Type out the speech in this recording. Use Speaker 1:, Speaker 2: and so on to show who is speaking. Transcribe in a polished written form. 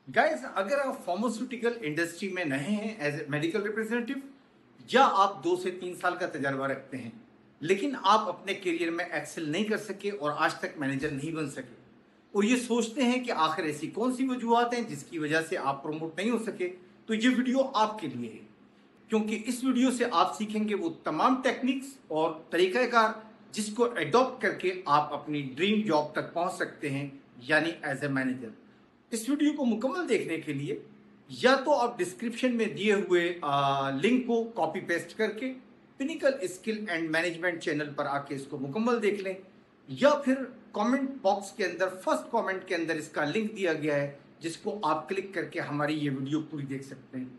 Speaker 1: Guys, अगर आप pharmaceutical industry में नए हैं एज ए मेडिकल रिप्रेजेंटेटिव या आप 2 से 3 साल का तजर्बा रखते हैं लेकिन आप अपने करियर में एक्सेल नहीं कर सके और आज तक मैनेजर नहीं बन सके और ये सोचते हैं कि आखिर ऐसी कौन सी वजूहत हैं जिसकी वजह से आप प्रमोट नहीं हो सके, तो ये वीडियो आपके लिए है। क्योंकि इस वीडियो से आप सीखेंगे वो तमाम टेक्निक्स और तरीक़ाकार जिसको एडॉप्ट करके आप अपनी ड्रीम जॉब तक पहुंच सकते हैं, यानी एज ए मैनेजर। इस वीडियो को मुकम्मल देखने के लिए या तो आप डिस्क्रिप्शन में दिए हुए लिंक को कॉपी पेस्ट करके pinnacle skill and management channel पर आके इसको मुकम्मल देख लें, या फिर कमेंट बॉक्स के अंदर फर्स्ट कमेंट के अंदर इसका लिंक दिया गया है जिसको आप क्लिक करके हमारी ये वीडियो पूरी देख सकते हैं।